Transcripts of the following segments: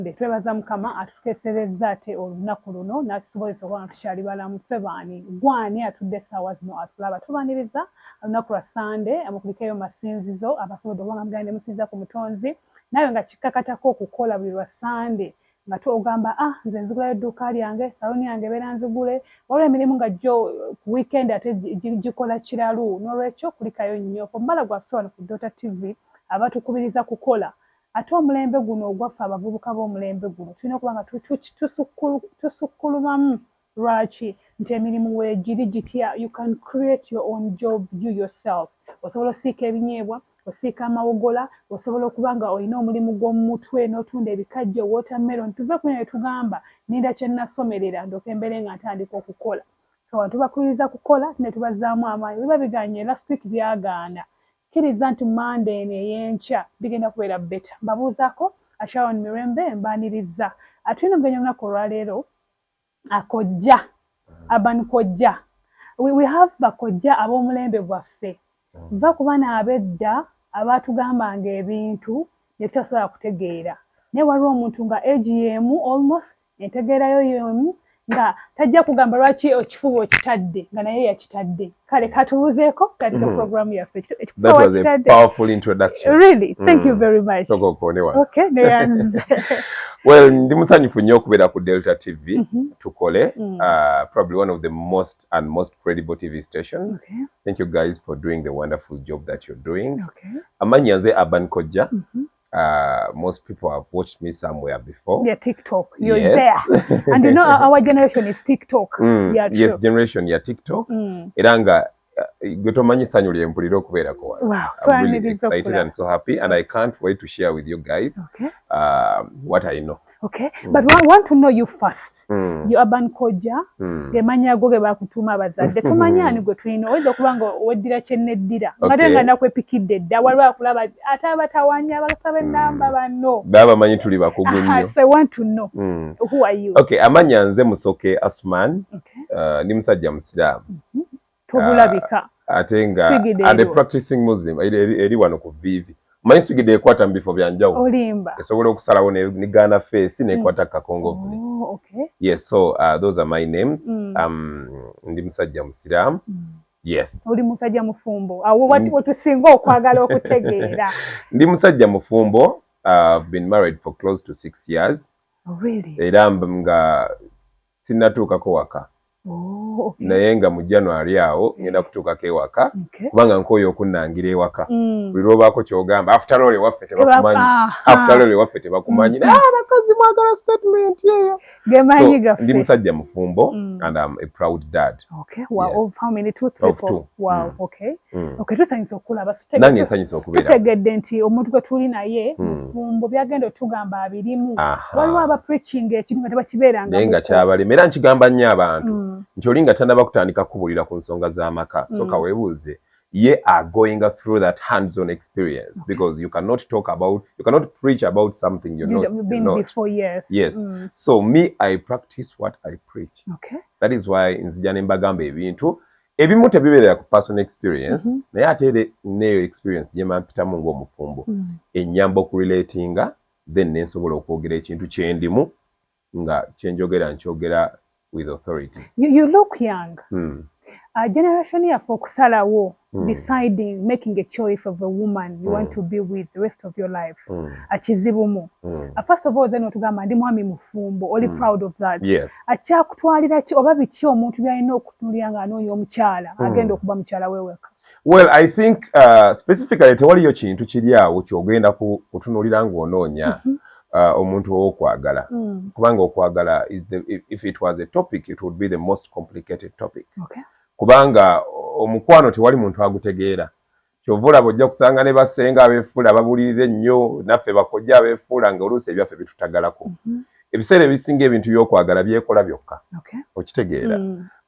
twebaza mukama atukeserezza ate olunaku luno n'atusobozesa okuba nga tukyali balamu ffe baani gwani atudde essaawa zino atulaba tubaniriza olunaku lwa Sande amukulikeyo masinzizo abasobodde okuba nga mugende musinza ku mutonzi nawe nga kikkakatako okukola buli lwa Sande nga ogamba nze nzigulayo edduuka lyange saloni yange ebeera nzigule waliwo emirimu nga jjo ku weekend ate gikola kiralu n'olwekyo kulikayo nnyo omubala gwaffe wano ku Dota TV abatukubiriza kukola ate omulembe guno ogwaffe abavubuka b'omulembe guno tulina okuba nga tusukkulumamu lwaki nti emirimu weegiri gitya you can create your own job you yourself osobola osiika ebinyeebwa osiika amawogola osobola okuba nga olina omulimu gw'omu mutwe n'otunda ebikajjo watermelon tuve ku ne tugamba ninda kye nnasomerera ndooke mbeere nga ntandika okukola so tubakubiriza kukola ne tubazaamu amaanyi biba biganye last week byagaana kkiriza nti Monday ey'enkya bigenda kubeera beta mbabuuzaako Sharon Mirembe mbaaniriza atulina ogenya olunaku olwaleero akojja Urban Kojja we have bakojja ab'omulembe gwaffe nva ku baana ab'edda abaatugambanga ebintu ne tutasobola kutegeera naye waliwo omuntu nga AGM almost entegeerayo yemu nga tajja kugamba lwaki ekifuba okitadde nga naye yakitadde kale katubuzeeko katika programu yaffe that was a powerful introduction really thank you very much okay well ndi musanyufu nnyo okubeera ku Delta TV tukole probably one of the most credible TV stations thank you guys for doing the wonderful job that you're doing amanyi nze Urban Kojja most people have watched me somewhere before. Yeah, TikTok. You're there. And you know our generation is TikTok. Yes, generation TikTok. Iranga gotomanyi sanyu lyempulira okubeerako wano. Wow. I'm really excited and so happy and I can't wait to share with you guys what I know. Okay. But I want to know you first. You Urban Kojja. Gemanya go ge bakutuma abazadde. Tumanyani gwe tulina oyinza okuba nga weddira kyenneddira. Ngate nga nakwepikidde dda waliwo akulaba ate abatawanya abasaba ennamba banno. Baba manyi tuli bakugu nnyo. So I want to know who are you? Okay, amanya nze Musoke Asuman. Ndi musajja musiraamu. Tobulabika. Ate nga and a practicing Muslim eri wano ku Vivi. Manyi Swigide ekwata mu bifo byanjawulo. Olimba. Esobola okusalawo ne Ghana Face nekwata Kakongo Vule. Oh, okay. Yes, so those are my names. Ndi musajja musiraamu. Yes. Oli musajja mufumbo. Awo watusinga okwagala okutegeera. Ndi musajja mufumbo. I've been married for close to 6 years. Oh, really? Era nga sinnatuukako waka. Oh, okay. Naye nga mu January awo ngenda kutuukako ewaka kubanga nkooye okunnangira ewaka buli lwobaako kyogamba after all ewaffe tebakumanyi abakazi mwagala statement yeyo ndi musajja mufumbo and I'm a proud dad. Okay. Wow. Yes. Of how many? 2, 3, 4? Wow. Okay. Okay, tusanyusa okulaba nange nsanyusa okubeera tutegedde nti omuntu gwe tuli naye mufumbo byagenda otugamba abirimu waliwo aba preaching ekintu nga tebakibeeranga naye nga kyabalema era nkigamba nnyo abantu nti olinga tannaba kutandika kubulira ku nsonga z'amaka soka weebuuze ye are going through that hands-on experience because you cannot preach about something you've been before. Yes. So me, I practice what I preach. Okay. That is why nzija ne mbagamba ebintu ebimu tebibeerera ku personal experience naye ate neyo experience gye mpitamu ng'omufumbo ennyamba okurelatinga then nensobola okwogera ekintu kyendimu nga kyenjogera nkyogera with authority. You look young. Generation yaffe okusalawo deciding, making a choice of a woman you want to be with the rest of your life. Akizibumu. First of all, then otugamba ndi mwami mufumbo. Oli proud of that. Yes. Akyakutwalira ki oba biki omuntu byalina okutunulira nga anoonya omukyala agenda okuba mukyala weweka? Well, I think specifically tewaliyo kintu kiri awo kyogenda kutunulira ng'onoonya omuntu owokwagala kubanga okwagala if it was a topic it would be the most complicated topic. Okay. Kubanga omukwano tewali muntu agutegeera kyovula bojja kusanga ne basenga abeefula babulirire nnyo naffe bakojja abeefula nga oluusi ebyaffe bitutagalako ebiseera ebisinga ebintu by'okwagala byekola byokka okitegeera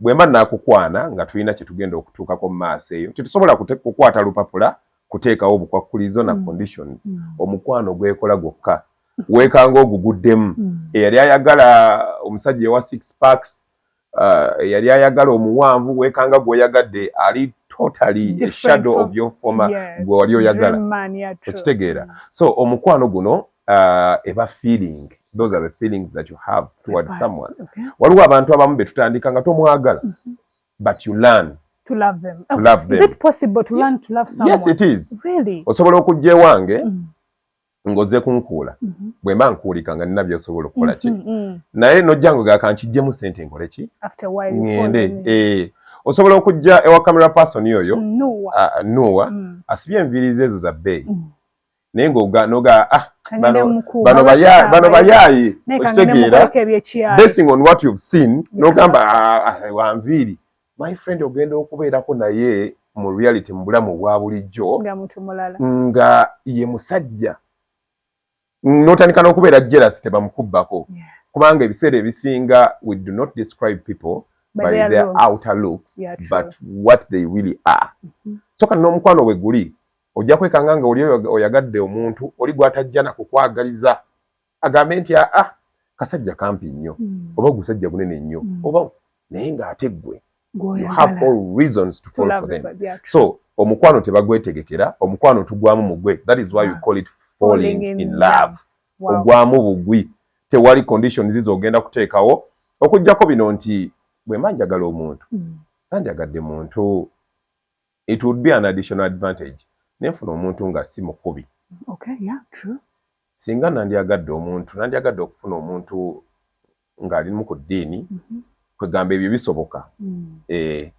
bwemba nakukwana nga tulina kye tugenda okutuukako mu maaso eyo tetusobola kukwata lupapula kuteekawo obukwakkulizo na conditions omukwano gwekola gwokka weekanga oguguddemu eyali ayagala omusajja ewa 6 packs yali ayagala omuwanvu weekanga gweyagadde ali totally a shadow of your former gwe wali oyagala okitegeera so omukwano guno eba feeling those are the feelings that you have towards someone. Waliwo abantu abamu betutandika nga tomwagala, but you learn to love them. To love them. Is it possible to learn to love someone? Yes, it is. Really? Osobola okujja ewange ngoze kunkuula bwe mba nkuulika nga nina by'osobola okukola ki naye nojjango ga kankijjemu ssente nkole ki ngende osobola okujja ewa camera person oyo Nuwa asibye enviiri ezo za bbeeyi naye ng'oga bano bayaayi okitegeera basing on what you've seen n'ogamba wanviiri my friend ogenda okubeerako naye mu reality mu bulamu bwa bulijjo nga ye musajja n'otandika n'okubeera jealous tebamukubbako kubanga ebiseera ebisinga we do not describe people by their outer looks but what they really are. So kati n'omukwano bwe guli ojja kwekanga nga oli oyagadde omuntu oli gwatajja nakukwagaliza agambe nti kasajja kampi nnyo oba gusajja bunene nnyo oba naye ng'ate ggwe you have all reasons to fall for them. So omukwano tebagwetegekera, omukwano tugwamu mugwe. That is why you call it falling in love. Ogwamu bugwi tewali conditions zizo ogenda kuteekawo okujjako bino nti bwe manjagala omuntu sanjagadde muntu it would be an additional advantage nenfuna omuntu nga si mukubi. Okay, yeah, true. Singa nandyagadde omuntu nandyagadde okufuna omuntu ng'ali mu ku ddiini kwegamba ebyo bisoboka.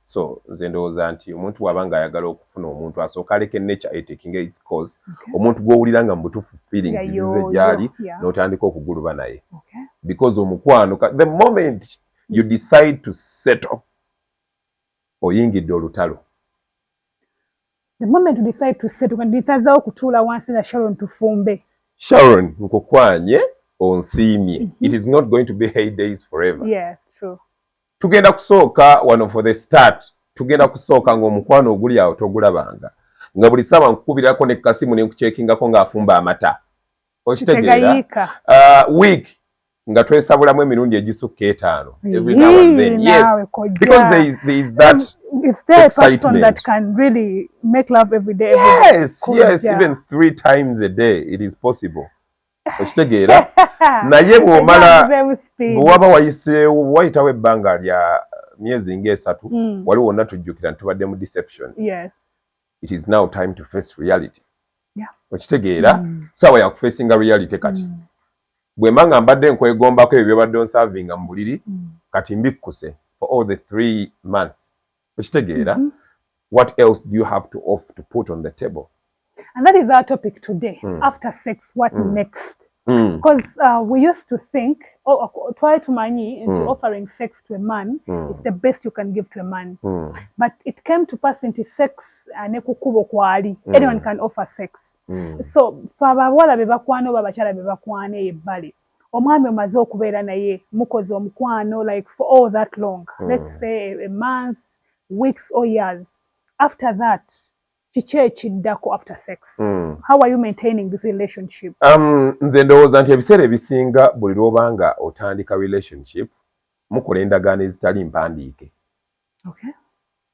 So nze ndowooza nti omuntu wabanga ayagala okufuna omuntu asooka aleke nature etaking its course omuntu gw'owulira nga mu butuufu feelings zize gy'ali n'otandika okuguluba naye because omukwano the moment you decide to settle oyingidde olutalo. The moment you decide to settle kandi nsazawo kutuula wansi na Sharon tufumbe. Sharon nkukwanye onsiimye. It is not going to be heydays forever. Yes, true. Tugenda kusooka wano for the start tugenda kusooka ng'omukwano oguli awo togulabanga nga buli ssaawa nkukubirako ne kasimu ne nkuceekingako ng'afumba amata okitegeera week nga twesabulamu emirundi egisukka 5 every now and then. Yes, because there is that is there excitement. A person that can really make love every day? Yes, even 3 times a day it is possible. Okitegeera naye bw'omala bw'waba wayitawo ebbanga lya myezi nga3 waliwo wonna tujjukira nti tubadde mu deception. It is now time to face reality. Okitegeera saawa ya kufacinga reality kati bwe mba nga mbadde nkwegombako ebyo byobadde onsavinga mu buliri kati mbikkuse for all the 3 months. Okitegeera what else do you have to offer to put on the table? And that is our topic today. After sex, what next? Because we used to think, try to many into offering sex to a man is the best you can give to a man. But it came to pass into sex nekukubo kwali. Anyone can offer sex. So fabawala bebakwano babachala bebakwane yebbali. Omwami omaze okubeera naye mukozi omukwano like for all that long. Let's say a month, weeks or years. After that, chiddako after sex. How are you maintaining this relationship? Nze ndowooza nti ebiseera ebisinga buli lw'obanga otandika relationship mukola endagaano ezitali mpandiike. Okay.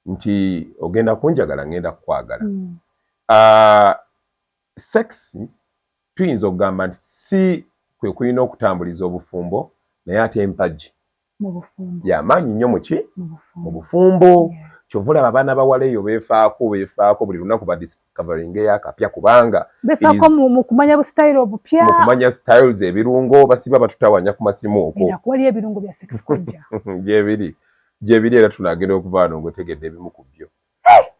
Nti ogenda kunjagala ngenda kukwagala. Sex tuyinza okugamba nti si kwe kulina okutambuliza obufumbo naye ate empagi y'amaanyi nnyo mu bufumbo. Kyovula abaana bawala eyo beefaako buli lunaku ba discovering eyakapya kubanga beefaako mu kumanya bu style obupya mu kumanya styles ebirungo basiba batutawanya ku masimu okwo era kwali ebirungo bya sex kujja gyebiri era tunagenda okuvaano ng'otegedde ebimu ku byo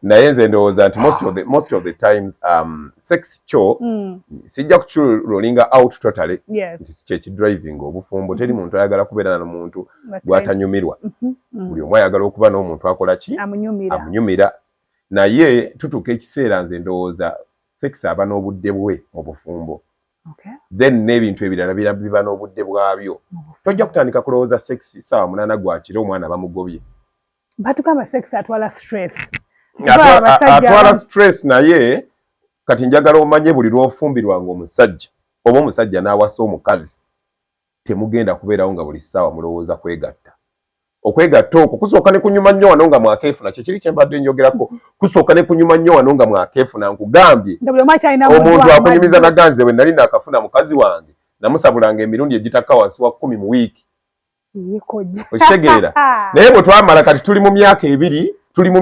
naye nze ndowooza nti most of the times sex kyo sijja kukirolinga out totally nti kyekidriving obufumbo teri muntu ayagala kubeera n'omuntu gw'atanyumirwa buli omu ayagala okuba n'omuntu akola ki amunyumira naye tutuuka ekiseera nze ndowooza sex aba n'obudde bwe mu bufumbo then n'ebintu ebirala biba n'obudde bwabyo tojja kutandika kulowooza sex ssaawa 8 gwakiro omwana bamugobye batugamba sex atwala stress atwala stress naye kati njagala omanye buli lw'ofumbirwanga omusajja oba omusajja n'awasa omukazi temugenda kubeerawo nga buli ssaawa mulowooza kwegatta. Okwegatta okwo kusooka ne kunyuma nnyo wano nga mwakeefuna kyekiri kye mbadde njogerako kusooka ne kunyuma nnyo wano nga mwakeefuna nkugambye omuntu akunyumiza naganze we nali naakafuna mukazi wange namusabulanga emirundi egitaka wansi wa 10 mu wiiki. Okitegeera. Naye bwe twamala kati tuli mu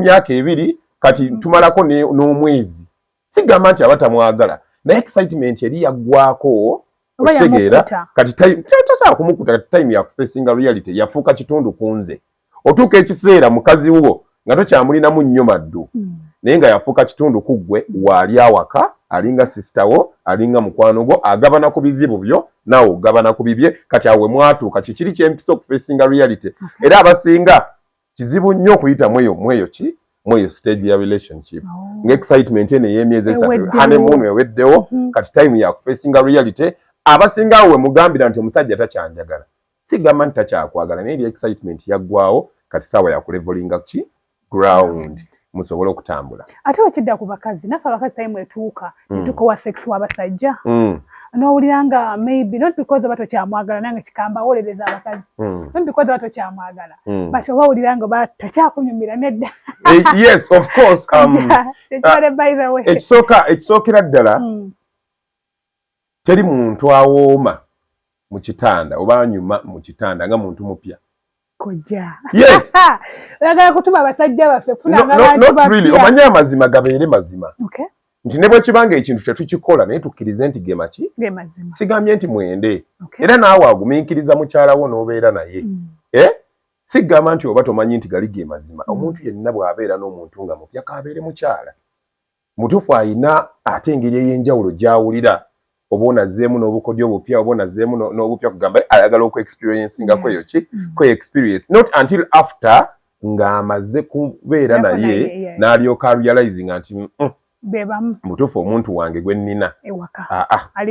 myaka ebiri kati tumalako n'omwezi. Sigamba nti abatamwagala naye excitement eri yaggwako. Okitegeera kati tosobola kumukuta kati time ya facing reality yafuuka kitundu kunze. Otuuka ekiseera mukazi wo nga tokyamulinamu nnyo maddu naye nga yafuuka kitundu ku ggwe waali awaka alinga sister wo alinga mukwano gwo agabana ku bizibu byo naawe ogabana ku bibye kati awe mwatuuka kikiri kyempisa okufacinga reality era abasinga kizibu nnyo okuyita mweyo stage ya relationship nga excitement ene y'emyezi esatu honeymoon eweddewo kati time ya kufacinga reality abasinga we mugambira nti omusajja takyanjagala sigamba nti takyakwagala naye excitement yaggwawo kati sawa ya kulevelinga ground musobola okutambula. Ate wekidda ku bakazi naffe abakazi time etuuka netukowa sex w'abasajja n'owulira nga maybe not because oba tokyamwagala nange kikambawolereza abakazi not because oba tokyamwagala but oba owulira nga takyakunyumira nedda. Yes, of course. By the way Ekisookera ddala teri muntu awooma mu kitanda oba anyuma mu kitanda nga muntu mupya. Koja. Yes. Oyagala kutuma abasajja baffe funanga abantu bapya. Not really. Omanya amazima gabeere mazima. Okay. Nti ne bwe kibanga ekintu tetukikola naye tukkirize nti ge mazima. Sigambye nti mwende. Okay. Era naawe agumiikiriza mukyala wo n'obeera naye. Sigamba nti oba tomanyi nti gali ge mazima. Omuntu yenna bw'abeera n'omuntu nga mupya kaabeere mukyala. Mutuufu ayina ate engeri ey'enjawulo gy'awulira. Oba onazzeemu n'obukodyo obupya oba onazzeemu n'obupya kugamba ayagala experience experience not until after ng'amaze kubeera naye n'alyoka realizing nti mutuufu omuntu wange gwe nnina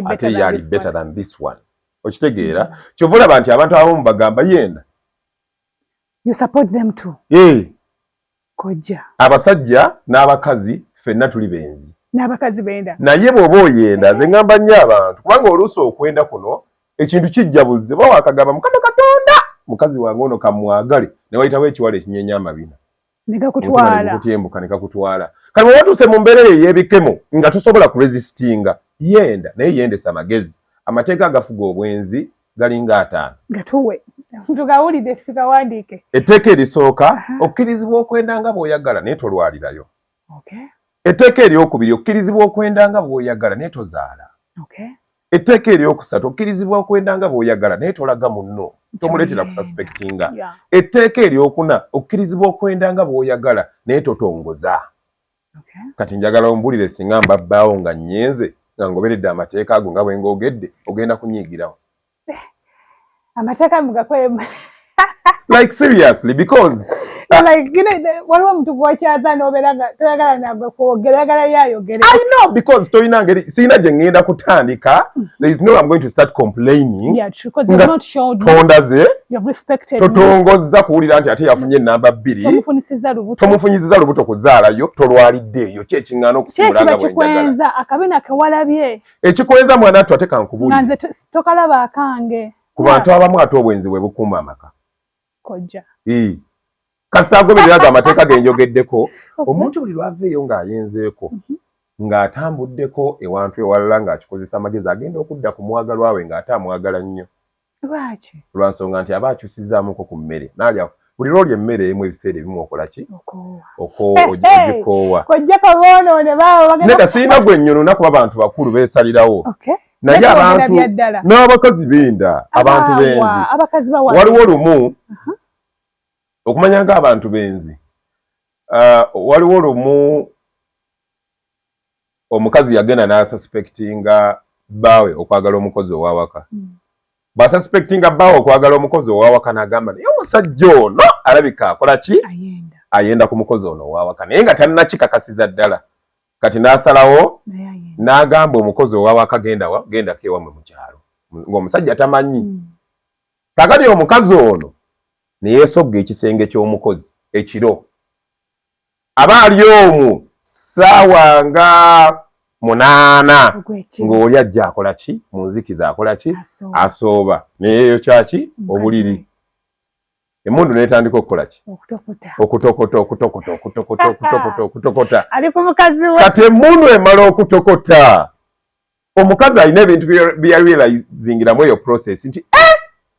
ate ye ali better than this one. Okitegeera kyova olaba nti abantu abamu bagamba yenda you support them too. Koja. Abasajja n'abakazi ffenna tuli benzi. N'abakazi benda. Naye bw'oba oyenda nze ngamba nnyo abantu kubanga oluusi okwenda kuno ekintu kijja buzze bwe wakagamba Mukama Katonda mukazi wange ono kamwagale ne wayitawo ekiwala ekinyenya amabina. Nekakutwala. Kutyembuka nekakutwala. Kati bwe watuuse mu mbeera eyo ey'ebikemo nga tusobola kuresistinga yenda naye yendesa amagezi. Amateeka agafuga obwenzi galinga 5. Gatuwe. Tugawulidde tugawandiike. Etteeka erisooka okkirizibwa okwenda nga bw'oyagala naye tolwalirayo. Okay. Etteeka eryokubiri okkirizibwa okwenda nga bw'oyagala naye tozaala. Okay. Etteeka eryokusatu okkirizibwa okwenda nga bw'oyagala naye tolaga munno tomuleetera kususpectinga. Etteeka eryokuna okkirizibwa okwenda nga bw'oyagala naye totongoza. Kati njagala ombulire singa mbabbaawo nga nnyenze nga ngoberedde amateeka ago nga bwe ng'ogedde ogenda kunyiigirawo. Amateeka mugakwema. Like seriously because waliwo omuntu gw'okyaza n'obeera nga toyagala nagwe kwogera oyagala yayogere. I know because toyina ngeri sirina gye ngenda kutandika. There is no I'm going to start complaining. Yeah, true, because you've not showed me. You've respected totongozza kuwulira nti ate yafunye ennamba 2. Tomufunyizizza lubuto kuzaalayo tolwaliddeeyo ki ekiŋŋaana okusimulanga bwenjagala. Akabina kewalabye. Ekikwenza mwana attu ate kankubuulire. Nga nze tokalaba akange. Ku bantu abamu ate obwenzi bwe bukuuma amaka. Koja. Kasita agobereraga amateeka genjogeddeko omuntu buli lwaveeyo ng'ayenzeeko ng'atambuddeko ewantu ewalala ng'akikozesa amagezi agenda okudda ku mwagalwa we ng'ate amwagala nnyo. Lwaki? Lwansonga nti aba akyusizzaamuko ku mmere n'alya buli lw'olya emmere emu ebiseera ebimu okola ki? Ogikoowa. Kojjako boonoone baawo nedda sirina gwe nnyonona kuba abantu bakulu beesalirawo. Naye abantu n'abakazi benda abantu benzi waliwo lumu okumanya ng'abantu benzi waliwo lumu omukazi yagenda n'asuspectinga bbaawe okwagala omukozi ow'awaka. Bw'asuspectinga bbaawe okwagala omukozi ow'awaka n'agamba naye omusajja ono alabika akola ki? Ayenda ku mukozi ono ow'awaka naye nga tannakikakasiza ddala. Kati n'asalawo n'agamba omukozi ow'awaka gendako ewammwe mu kyalo ng'omusajja tamanyi. Kakati omukazi ono ne yeesogga ekisenge ky'omukozi ekiro. Aba ali omwo ssaawa nga 8 ng'oli ajja akola ki? Mu nzikiza akola ki? Asooba. Neyeeyo kyaki? Obuliri. Emmundu n'etandika okukola ki? Okutokota. Ali ku mukazi we. Kati emmundu emala okutokota omukazi alina ebintu byarealizingiramu eyo process nti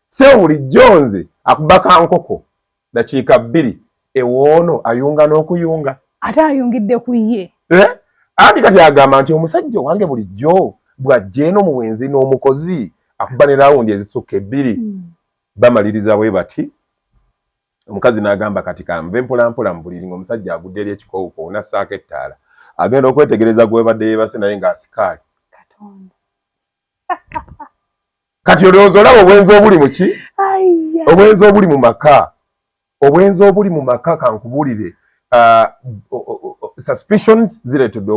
seewo bulijjo nze akuba kankoko dakiika 2 ewoono ayunga n'okuyunga ate ayungidde ku ye andi kati agamba nti omusajja wange bulijjo bw'ajja eno mu bwenzi n'omukozi akuba ne rawundi ezisukka 2 bamaliriza bwe bati omukazi n'agamba kati kanve mpolampola mu buliri ng'omusajja agudde eri ekikoowuko nassaako ettaala agenda okwetegereza gwe badde yeebase naye ng'asikaali kati olowooza olaba obwenzi obuli mu ki obwenzi obuli mu maka obwenzi obuli mu maka kankubuulire suspicions zireetedde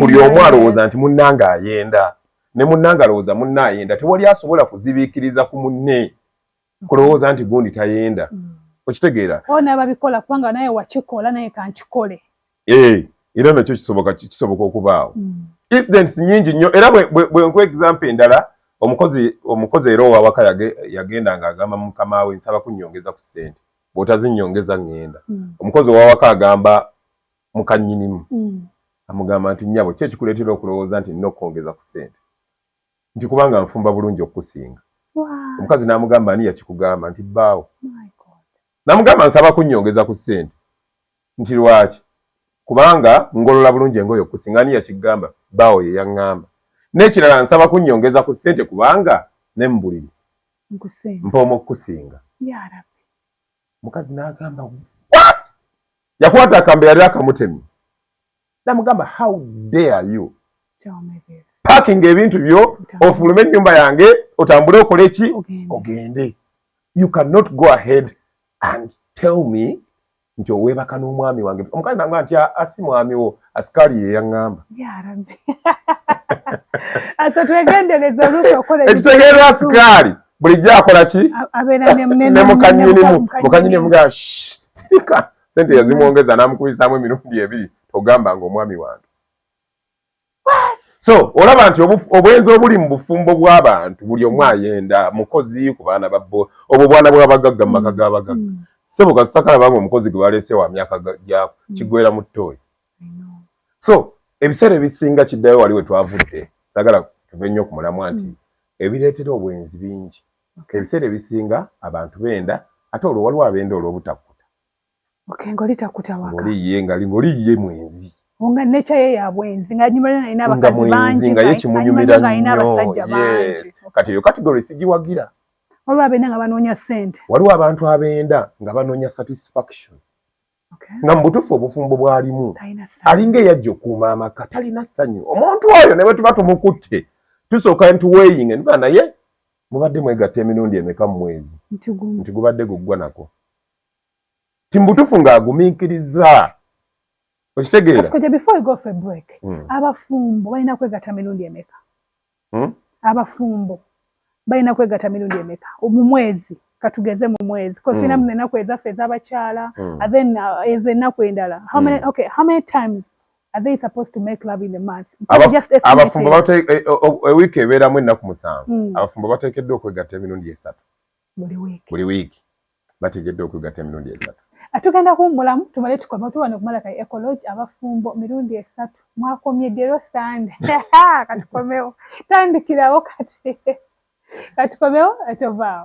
buli omu alowooza nti munnange ayenda ne munnange alowooza munne ayenda tewali asobola kuzibiikiriza ku munne kulowooza nti gundi tayenda okitegeera ona babikola kubanga naye wakikola naye kankikole era nakyo kisoboka okubaawo incidents nyingi nnyo era bwe nkuwa example endala omukozi era owawaka yagenda ng'agamba mukama we nsaba kunnyongeza ku ssente bw'otazinnyongeza ngenda omukozi owawaka agamba mukannyinimu amugamba nti nnyabo ki ekikuleetera okulowooza nti nina okwongeza ku ssente nti kubanga nfumba bulungi okukusinga omukazi n'amugamba ani yakikugamba nti bbaawo n'amugamba nsaba kunnyongeza ku ssente nti lwaki kubanga ngolola bulungi engoye okukusinga ani yakigamba bbaawo ye yaŋŋamba n'ekirala nsaba kunnyongeza ku ssente kubanga ne mu buliri mpaoma okukusinga mukazi n'agamba what yakwata akambe yali akamutemye n'amugamba how dare you parking ebintu byo ofulume ennyumba yange otambule okole eki ogende you cannot go ahead and tell me nti oweebaka n'omwami wange omukazi n'agamba nti asi mwami wo asikaali ye yaŋŋamba ekitegeeza asikaali bulijjo akola ki ne mukanyinimu ga sirika sente yazimwongeza n'amukubisaamu emirundi 2 togamba ng'omwami wange so olaba nti obwenzi obuli mu bufumbo bw'abantu buli omu ayenda mukozi ku baana babbo obwo bwana bw'abagagga mu maka g'abagagga sebo kasitakalaba ng'omukozi gwe baleese wa myaka gyako kiggwera mu ttooyi so ebiseera ebisinga kiddayo wali we twavudde sagala tuve nnyo ku mulamwa nti ebireetera obwenzi bingi ebiseera ebisinga abantu benda ate olwo waliwo abenda olw'obutakuta ng'oli ye mwenzi nga necha ye ya bwenzi nga nyumira ina abakazi bangi nga yekimunyumira nnyo kati eyo kategori sigiwagira waliwo abenda nga banoonya ssente waliwo abantu abenda nga banoonya satisfaction nga mu butuufu obufumbo bwalimu alinga eyajja okuuma amaka talina ssanyu omuntu oyo ne bwe tuba tumukutte tusooka ntuweeyinga ntuga naye mubadde mwegatta emirundi emeka mu mwezi nti gubadde guggwa nako ti mu butuufu ng'agumiikiriza okitegeera before we go for a break abafumbo balina kwegatta mirundi emeka abafumbo balina kwegatta mirundi emeka mu mwezi katugeze mu mwezi because tulina mu ennaku ezaffe ez'abakyala and then ezo ennaku endala how many times are they supposed to make love in a month abafumbo ewiiki ebeeramu ennaku 7 abafumbo bateekeddwa okwegatta emirundi 3 buli wiiki bateekeddwa okwegatta emirundi 3 atugenda kuwummulamu tumale tukoma tuwane kumalaka ecology abafumbo mirundi 3 mwakomye dero sande katukomewo tandikirawo kati katukomewo atovaawo